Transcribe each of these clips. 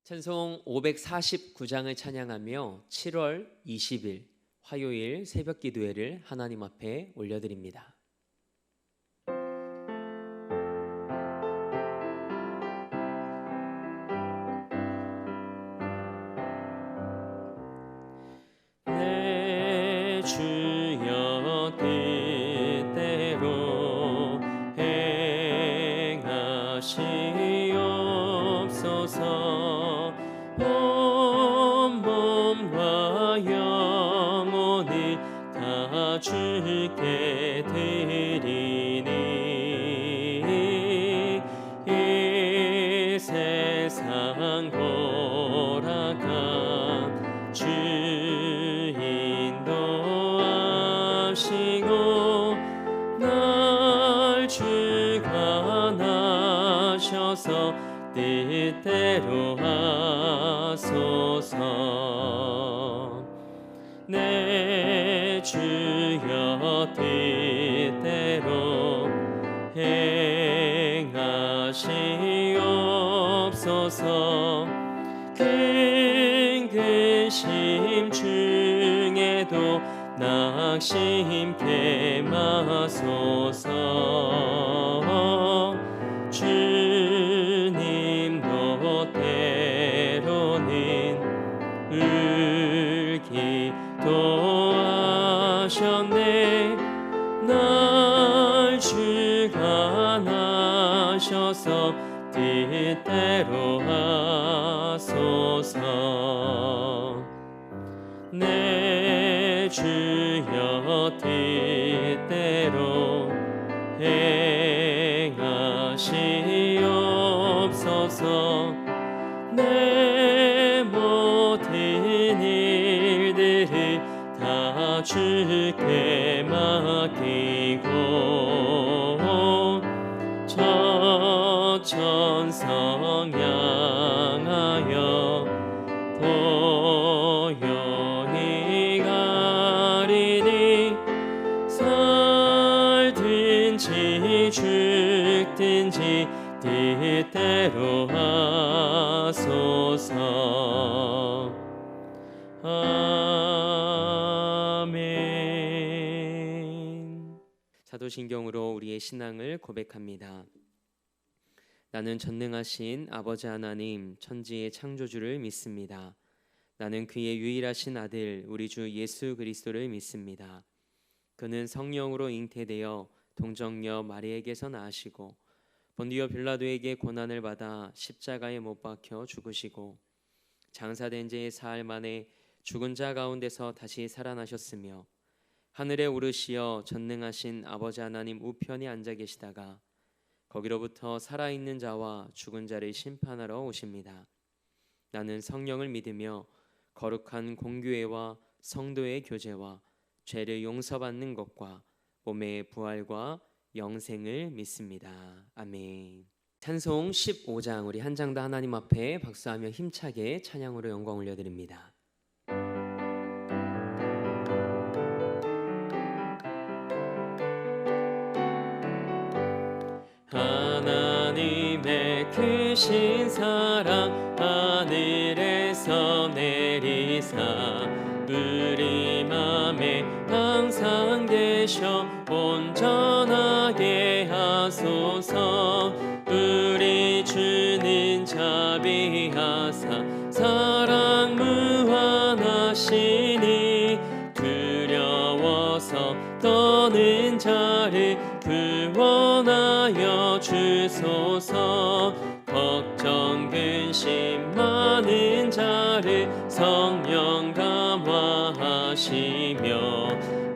찬송 549장을 찬양하며 7월 20일 화요일 새벽 기도회를 하나님 앞에 올려드립니다. 내 주여 뜻대로 행하시옵소서. 몸과 영혼을 다 주께 드리니 이 세상 돌아간 주 인도하시고 날 주관하셔서 뜻대로 하소서. 내 주여 뜻대로 행하시옵소서. 큰 근심 중에도 낙심케 마소서. 주님도 때로는 울기도 하셨네. 날 주관하셔서 뜻대로 하소서. 내 주여 뜻대로 행하시옵소서. 내 모든 일들을 다 주께 맡기고 저 천성 향하여 고요히 가리니 살든지 죽든지 뜻대로 하소서. 아멘. 사도신경으로 우리의 신앙을 고백합니다. 나는 전능하신 아버지 하나님 천지의 창조주를 믿습니다. 나는 그의 유일하신 아들 우리 주 예수 그리스도를 믿습니다. 그는 성령으로 잉태되어 동정녀 마리에게서 나으시고 본디오 빌라도에게 고난을 받아 십자가에 못 박혀 죽으시고 장사된 지 사흘 만에 죽은 자 가운데서 다시 살아나셨으며 하늘에 오르시어 전능하신 아버지 하나님 우편에 앉아 계시다가 거기로부터 살아있는 자와 죽은 자를 심판하러 오십니다. 나는 성령을 믿으며 거룩한 공교회와 성도의 교제와 죄를 용서받는 것과 몸의 부활과 영생을 믿습니다. 아멘. 찬송 15장 우리 한 장 더 하나님 앞에 박수하며 힘차게 찬양으로 영광 올려드립니다. 하나님의 크신 사랑 하늘에서 내리사 우리 맘에 항상 계셔 온전하게 하소서. 우리 주는 자비하사 사랑 무한하시니 두려워서 떠는 자를 구원하여 주소서. 걱정 근심 많은 자를 성령 감화하시며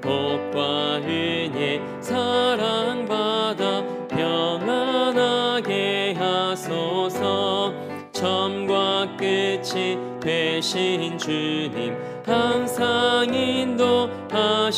복과 은혜 사랑받아 평안하게 하소서. 처음과 끝이 되신 주님 항상 인도하셔서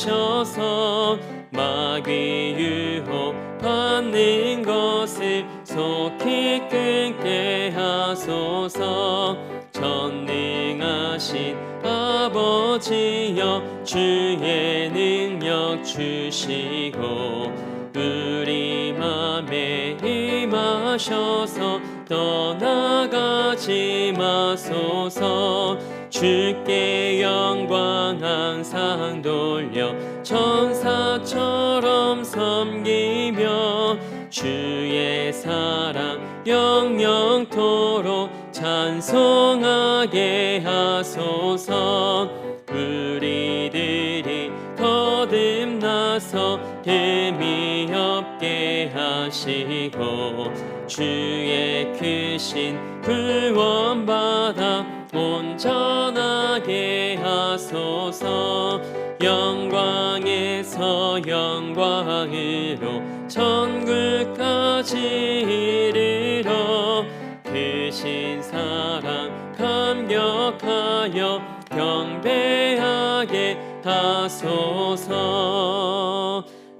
마귀 유혹 받는 것을 속히 끊게 하소서. 전능하신 아버지여 주의 능력 주시고 우리 맘에 임하셔서 떠나가지 마소서. 주께 영광 항상 돌려 천사처럼 섬기며 주의 사랑 영영토록 찬송하게 하소서. 우리들이 거듭나서 흠이 없게 하시고 주의 크신 구원받아 온전하게 하소서. 영광에서 영광으로 천국까지 이르러 크신 사랑 감격하여 경배하게 하소서.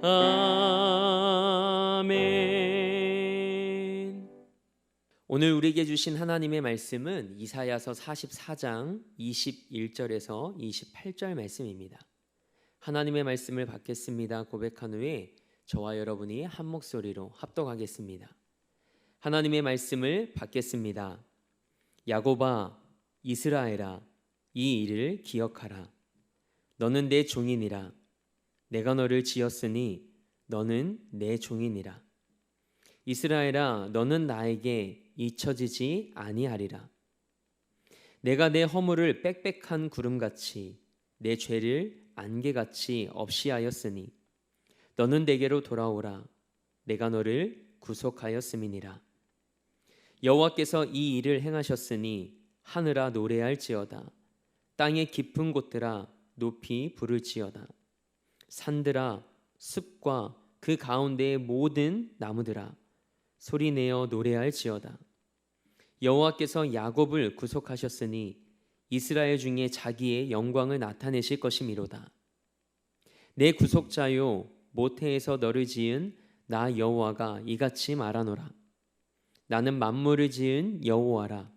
아멘. 오늘 우리에게 주신 하나님의 말씀은 이사야서 44장 21절에서 28절 말씀입니다. 하나님의 말씀을 받겠습니다 고백한 후에 저와 여러분이 한 목소리로 합독하겠습니다. 하나님의 말씀을 받겠습니다. 야곱아, 이스라엘아, 이 일을 기억하라. 너는 내 종이니라. 내가 너를 지었으니 너는 내 종이니라. 이스라엘아, 너는 나에게 잊혀지지 아니하리라. 내가 내 허물을 빽빽한 구름같이 내 죄를 안개같이 없이 하였으니 너는 내게로 돌아오라. 내가 너를 구속하였음이니라. 여호와께서 이 일을 행하셨으니 하늘아 노래할지어다. 땅의 깊은 곳들아 높이 부를지어다. 산들아 숲과 그 가운데의 모든 나무들아 소리내어 노래할지어다. 여호와께서 야곱을 구속하셨으니 이스라엘 중에 자기의 영광을 나타내실 것이미로다. 내 구속자요 모태에서 너를 지은 나 여호와가 이같이 말하노라. 나는 만물을 지은 여호와라.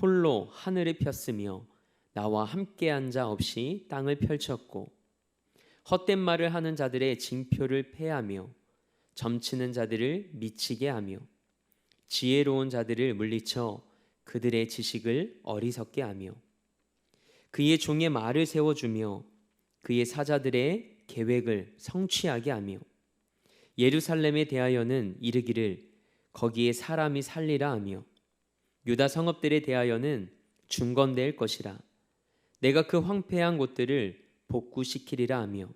홀로 하늘을 폈으며 나와 함께한 자 없이 땅을 펼쳤고 헛된 말을 하는 자들의 징표를 패하며 점치는 자들을 미치게 하며 지혜로운 자들을 물리쳐 그들의 지식을 어리석게 하며 그의 종의 말을 세워주며 그의 사자들의 계획을 성취하게 하며 예루살렘에 대하여는 이르기를 거기에 사람이 살리라 하며 유다 성읍들에 대하여는 중건될 것이라. 내가 그 황폐한 곳들을 복구시키리라 하며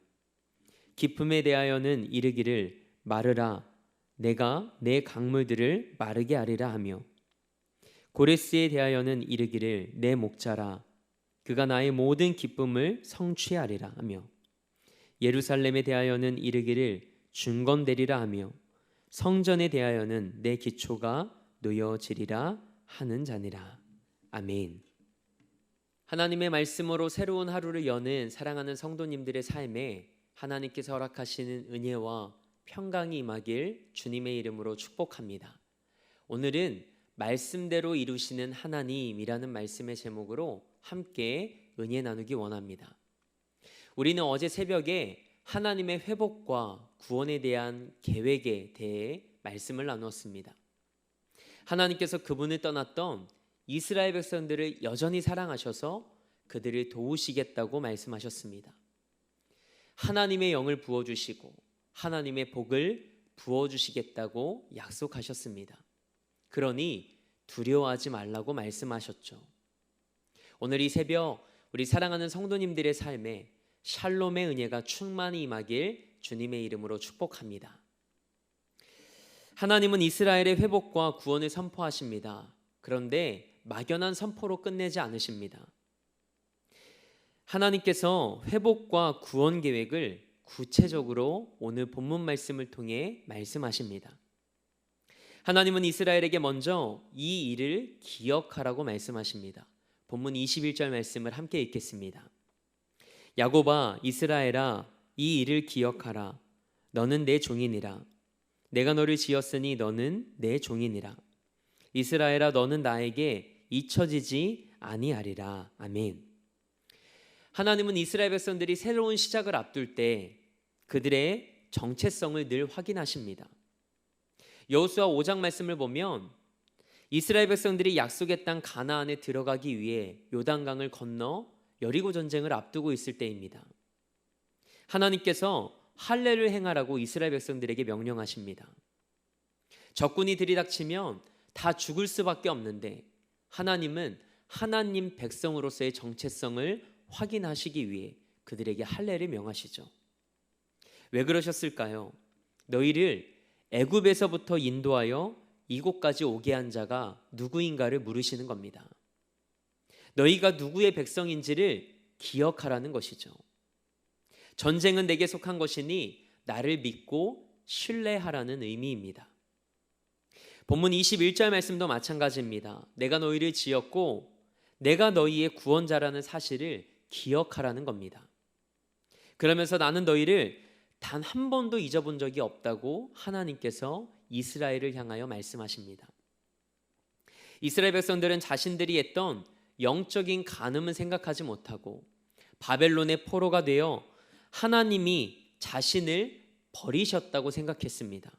깊음에 대하여는 이르기를 마르라. 내가 내 강물들을 마르게 하리라 하며 고레스에 대하여는 이르기를 내 목자라. 그가 나의 모든 기쁨을 성취하리라 하며 예루살렘에 대하여는 이르기를 중건되리라 하며 성전에 대하여는 내 기초가 놓여지리라 하는 자니라. 아멘. 하나님의 말씀으로 새로운 하루를 여는 사랑하는 성도님들의 삶에 하나님께서 허락하시는 은혜와 평강이 임하길 주님의 이름으로 축복합니다. 오늘은 말씀대로 이루시는 하나님이라는 말씀의 제목으로 함께 은혜 나누기 원합니다. 우리는 어제 새벽에 하나님의 회복과 구원에 대한 계획에 대해 말씀을 나누었습니다. 하나님께서 그분을 떠났던 이스라엘 백성들을 여전히 사랑하셔서 그들을 도우시겠다고 말씀하셨습니다. 하나님의 영을 부어주시고 하나님의 복을 부어주시겠다고 약속하셨습니다. 그러니 두려워하지 말라고 말씀하셨죠. 오늘 이 새벽 우리 사랑하는 성도님들의 삶에 샬롬의 은혜가 충만히 임하길 주님의 이름으로 축복합니다. 하나님은 이스라엘의 회복과 구원을 선포하십니다. 그런데 막연한 선포로 끝내지 않으십니다. 하나님께서 회복과 구원 계획을 구체적으로 오늘 본문 말씀을 통해 말씀하십니다. 하나님은 이스라엘에게 먼저 이 일을 기억하라고 말씀하십니다. 본문 21절 말씀을 함께 읽겠습니다. 야곱아, 이스라엘아, 이 일을 기억하라. 너는 내 종이니라. 내가 너를 지었으니 너는 내 종이니라. 이스라엘아, 너는 나에게 잊혀지지 아니하리라. 아멘. 하나님은 이스라엘 백성들이 새로운 시작을 앞둘 때 그들의 정체성을 늘 확인하십니다. 여호수아 5장 말씀을 보면 이스라엘 백성들이 약속의 땅 가나안에 들어가기 위해 요단강을 건너 여리고 전쟁을 앞두고 있을 때입니다. 하나님께서 할례를 행하라고 이스라엘 백성들에게 명령하십니다. 적군이 들이닥치면 다 죽을 수밖에 없는데 하나님은 하나님 백성으로서의 정체성을 확인하시기 위해 그들에게 할례를 명하시죠. 왜 그러셨을까요? 너희를 애굽에서부터 인도하여 이곳까지 오게 한 자가 누구인가를 물으시는 겁니다. 너희가 누구의 백성인지를 기억하라는 것이죠. 전쟁은 내게 속한 것이니 나를 믿고 신뢰하라는 의미입니다. 본문 21절 말씀도 마찬가지입니다. 내가 너희를 지었고 내가 너희의 구원자라는 사실을 기억하라는 겁니다. 그러면서 나는 너희를 단 한 번도 잊어본 적이 없다고 하나님께서 이스라엘을 향하여 말씀하십니다. 이스라엘 백성들은 자신들이 했던 영적인 간음은 생각하지 못하고 바벨론의 포로가 되어 하나님이 자신을 버리셨다고 생각했습니다.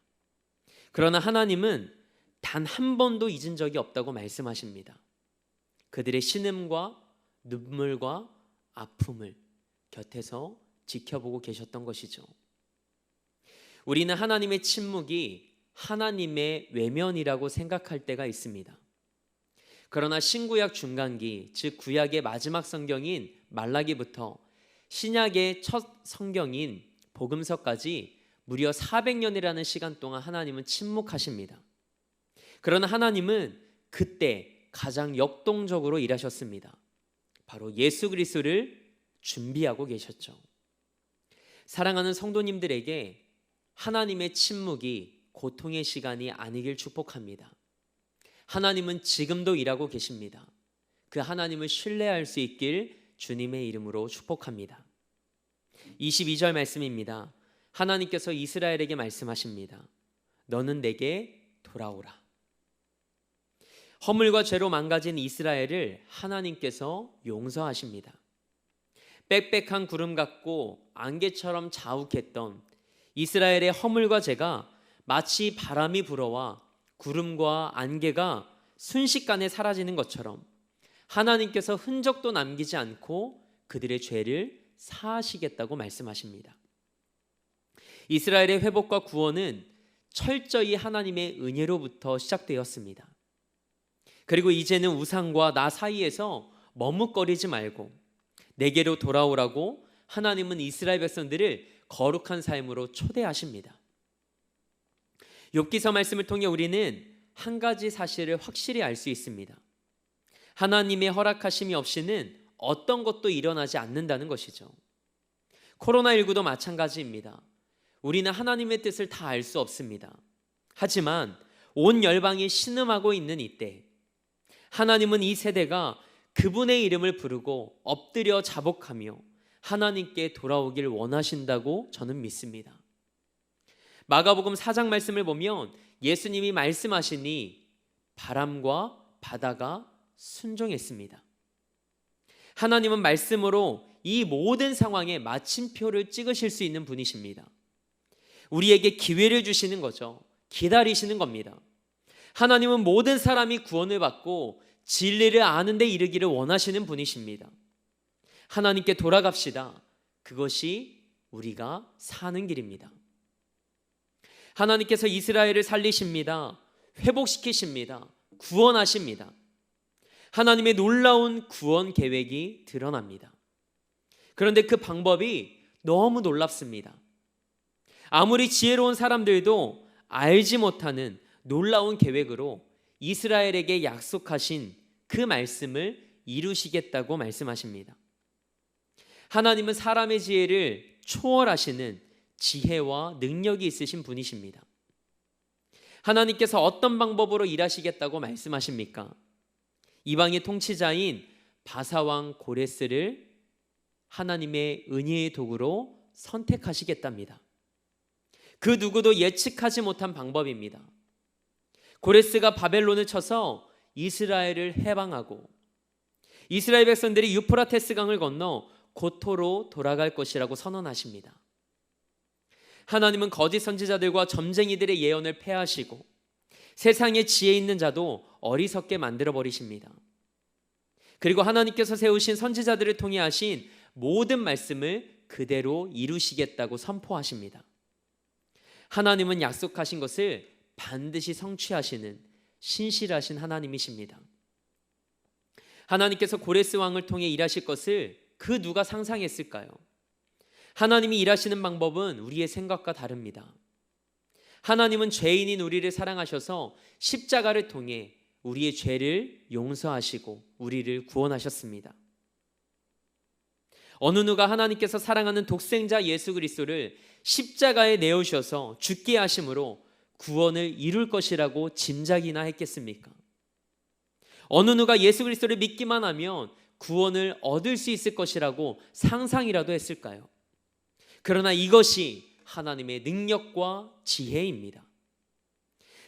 그러나 하나님은 단 한 번도 잊은 적이 없다고 말씀하십니다. 그들의 신음과 눈물과 아픔을 곁에서 지켜보고 계셨던 것이죠. 우리는 하나님의 침묵이 하나님의 외면이라고 생각할 때가 있습니다. 그러나 신구약 중간기, 즉 구약의 마지막 성경인 말라기부터 신약의 첫 성경인 복음서까지 무려 400년이라는 시간 동안 하나님은 침묵하십니다. 그러나 하나님은 그때 가장 역동적으로 일하셨습니다. 바로 예수 그리스도를 준비하고 계셨죠. 사랑하는 성도님들에게 하나님의 침묵이 고통의 시간이 아니길 축복합니다. 하나님은 지금도 일하고 계십니다. 그 하나님을 신뢰할 수 있길 주님의 이름으로 축복합니다. 22절 말씀입니다. 하나님께서 이스라엘에게 말씀하십니다. 너는 내게 돌아오라. 허물과 죄로 망가진 이스라엘을 하나님께서 용서하십니다. 빽빽한 구름 같고 안개처럼 자욱했던 이스라엘의 허물과 죄가 마치 바람이 불어와 구름과 안개가 순식간에 사라지는 것처럼 하나님께서 흔적도 남기지 않고 그들의 죄를 사하시겠다고 말씀하십니다. 이스라엘의 회복과 구원은 철저히 하나님의 은혜로부터 시작되었습니다. 그리고 이제는 우상과 나 사이에서 머뭇거리지 말고 내게로 돌아오라고 하나님은 이스라엘 백성들을 거룩한 삶으로 초대하십니다. 욥기서 말씀을 통해 우리는 한 가지 사실을 확실히 알 수 있습니다. 하나님의 허락하심이 없이는 어떤 것도 일어나지 않는다는 것이죠. 코로나19도 마찬가지입니다. 우리는 하나님의 뜻을 다 알 수 없습니다. 하지만 온 열방이 신음하고 있는 이때 하나님은 이 세대가 그분의 이름을 부르고 엎드려 자복하며 하나님께 돌아오길 원하신다고 저는 믿습니다. 마가복음 4장 말씀을 보면 예수님이 말씀하시니 바람과 바다가 순종했습니다. 하나님은 말씀으로 이 모든 상황에 마침표를 찍으실 수 있는 분이십니다. 우리에게 기회를 주시는 거죠. 기다리시는 겁니다. 하나님은 모든 사람이 구원을 받고 진리를 아는 데 이르기를 원하시는 분이십니다. 하나님께 돌아갑시다. 그것이 우리가 사는 길입니다. 하나님께서 이스라엘을 살리십니다. 회복시키십니다. 구원하십니다. 하나님의 놀라운 구원 계획이 드러납니다. 그런데 그 방법이 너무 놀랍습니다. 아무리 지혜로운 사람들도 알지 못하는 놀라운 계획으로 이스라엘에게 약속하신 그 말씀을 이루시겠다고 말씀하십니다. 하나님은 사람의 지혜를 초월하시는 지혜와 능력이 있으신 분이십니다. 하나님께서 어떤 방법으로 일하시겠다고 말씀하십니까? 이방의 통치자인 바사왕 고레스를 하나님의 은혜의 도구로 선택하시겠답니다. 그 누구도 예측하지 못한 방법입니다. 고레스가 바벨론을 쳐서 이스라엘을 해방하고 이스라엘 백성들이 유프라테스 강을 건너 고토로 돌아갈 것이라고 선언하십니다. 하나님은 거짓 선지자들과 점쟁이들의 예언을 폐하시고 세상에 지혜 있는 자도 어리석게 만들어 버리십니다. 그리고 하나님께서 세우신 선지자들을 통해 하신 모든 말씀을 그대로 이루시겠다고 선포하십니다. 하나님은 약속하신 것을 반드시 성취하시는 신실하신 하나님이십니다. 하나님께서 고레스 왕을 통해 일하실 것을 그 누가 상상했을까요? 하나님이 일하시는 방법은 우리의 생각과 다릅니다. 하나님은 죄인인 우리를 사랑하셔서 십자가를 통해 우리의 죄를 용서하시고 우리를 구원하셨습니다. 어느 누가 하나님께서 사랑하는 독생자 예수 그리스도를 십자가에 내어주셔서 죽게 하심으로 구원을 이룰 것이라고 짐작이나 했겠습니까? 어느 누가 예수 그리스도를 믿기만 하면 구원을 얻을 수 있을 것이라고 상상이라도 했을까요? 그러나 이것이 하나님의 능력과 지혜입니다.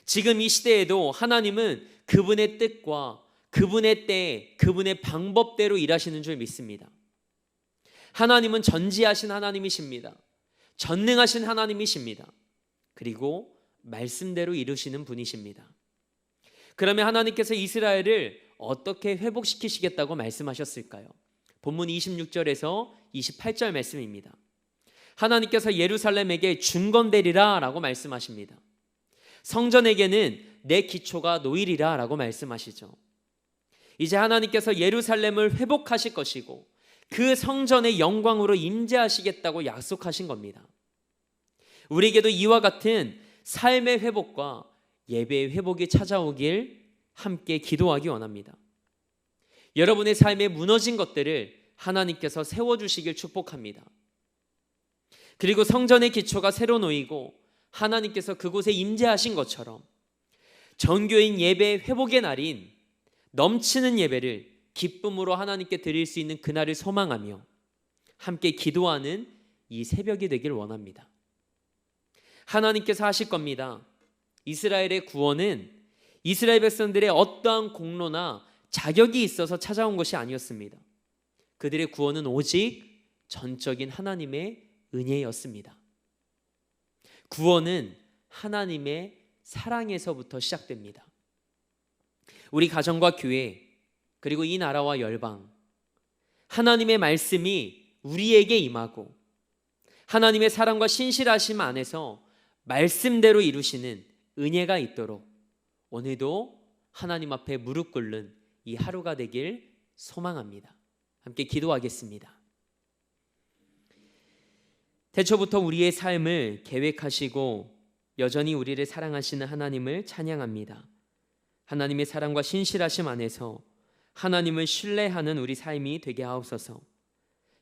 지금 이 시대에도 하나님은 그분의 뜻과 그분의 때, 그분의 방법대로 일하시는 줄 믿습니다. 하나님은 전지하신 하나님이십니다. 전능하신 하나님이십니다. 그리고 말씀대로 이루시는 분이십니다. 그러면 하나님께서 이스라엘을 어떻게 회복시키시겠다고 말씀하셨을까요? 본문 26절에서 28절 말씀입니다. 하나님께서 예루살렘에게 중건되리라 라고 말씀하십니다. 성전에게는 내 기초가 놓이리라 라고 말씀하시죠. 이제 하나님께서 예루살렘을 회복하실 것이고 그 성전의 영광으로 임재하시겠다고 약속하신 겁니다. 우리에게도 이와 같은 삶의 회복과 예배의 회복이 찾아오길 함께 기도하기 원합니다. 여러분의 삶에 무너진 것들을 하나님께서 세워주시길 축복합니다. 그리고 성전의 기초가 새로 놓이고 하나님께서 그곳에 임재하신 것처럼 정교인 예배의 회복의 날인 넘치는 예배를 기쁨으로 하나님께 드릴 수 있는 그날을 소망하며 함께 기도하는 이 새벽이 되길 원합니다. 하나님께서 하실 겁니다. 이스라엘의 구원은 이스라엘 백성들의 어떠한 공로나 자격이 있어서 찾아온 것이 아니었습니다. 그들의 구원은 오직 전적인 하나님의 은혜였습니다. 구원은 하나님의 사랑에서부터 시작됩니다. 우리 가정과 교회 그리고 이 나라와 열방, 하나님의 말씀이 우리에게 임하고 하나님의 사랑과 신실하심 안에서 말씀대로 이루시는 은혜가 있도록 오늘도 하나님 앞에 무릎 꿇는 이 하루가 되길 소망합니다. 함께 기도하겠습니다. 태초부터 우리의 삶을 계획하시고 여전히 우리를 사랑하시는 하나님을 찬양합니다. 하나님의 사랑과 신실하심 안에서 하나님을 신뢰하는 우리 삶이 되게 하옵소서.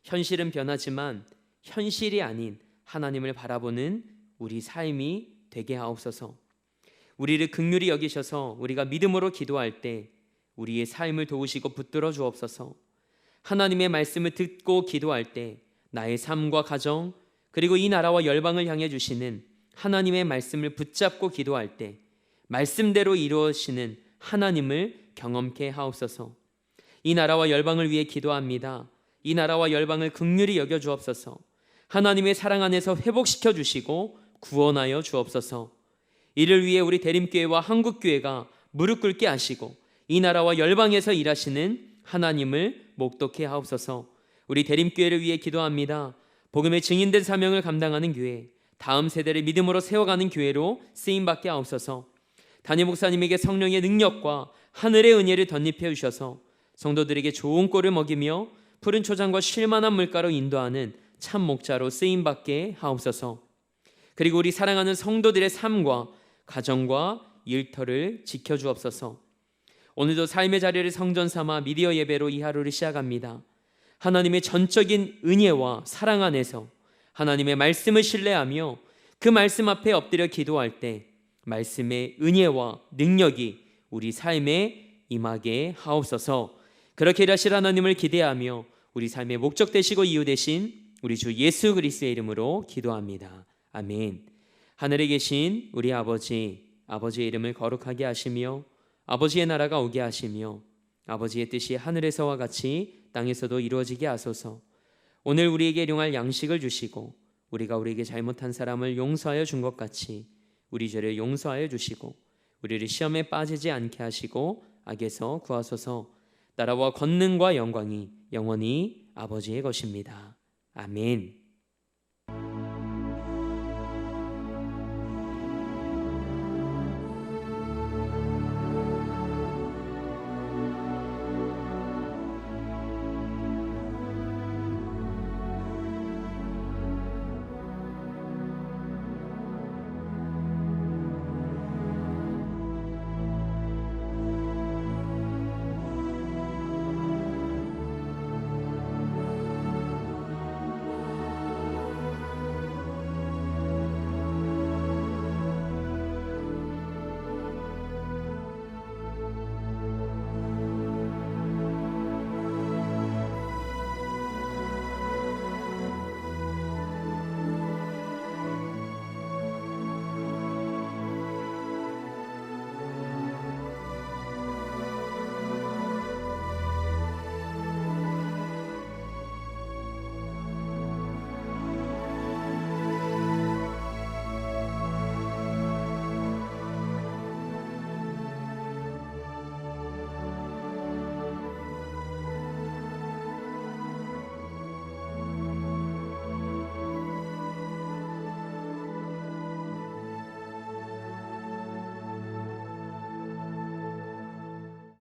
현실은 변하지만 현실이 아닌 하나님을 바라보는 우리 삶이 되게 하옵소서. 우리를 긍휼히 여기셔서 우리가 믿음으로 기도할 때 우리의 삶을 도우시고 붙들어 주옵소서. 하나님의 말씀을 듣고 기도할 때 나의 삶과 가정 그리고 이 나라와 열방을 향해 주시는 하나님의 말씀을 붙잡고 기도할 때 말씀대로 이루어지는 하나님을 경험케 하옵소서. 이 나라와 열방을 위해 기도합니다. 이 나라와 열방을 긍휼히 여겨 주옵소서. 하나님의 사랑 안에서 회복시켜 주시고 구원하여 주옵소서. 이를 위해 우리 대림교회와 한국교회가 무릎 꿇게 하시고 이 나라와 열방에서 일하시는 하나님을 목독해 하옵소서. 우리 대림교회를 위해 기도합니다. 복음의 증인된 사명을 감당하는 교회, 다음 세대를 믿음으로 세워가는 교회로 쓰임받게 하옵소서. 담임 목사님에게 성령의 능력과 하늘의 은혜를 덧입혀 주셔서 성도들에게 좋은 꼴을 먹이며 푸른 초장과 쉴만한 물가로 인도하는 참 목자로 쓰임받게 하옵소서. 그리고 우리 사랑하는 성도들의 삶과 가정과 일터를 지켜주옵소서. 오늘도 삶의 자리를 성전 삼아 미디어 예배로 이 하루를 시작합니다. 하나님의 전적인 은혜와 사랑 안에서 하나님의 말씀을 신뢰하며 그 말씀 앞에 엎드려 기도할 때 말씀의 은혜와 능력이 우리 삶에 임하게 하옵소서. 그렇게 일하실 하나님을 기대하며 우리 삶의 목적 되시고 이유 되신 우리 주 예수 그리스도의 이름으로 기도합니다. 아멘. 하늘에 계신 우리 아버지의 이름을 거룩하게 하시며 아버지의 나라가 오게 하시며 아버지의 뜻이 하늘에서와 같이 땅에서도 이루어지게 하소서. 오늘 우리에게 일용할 양식을 주시고 우리가 우리에게 잘못한 사람을 용서하여 준 것 같이 우리 죄를 용서하여 주시고 우리를 시험에 빠지지 않게 하시고 악에서 구하소서. 나라와 권능과 영광이 영원히 아버지의 것입니다. 아멘.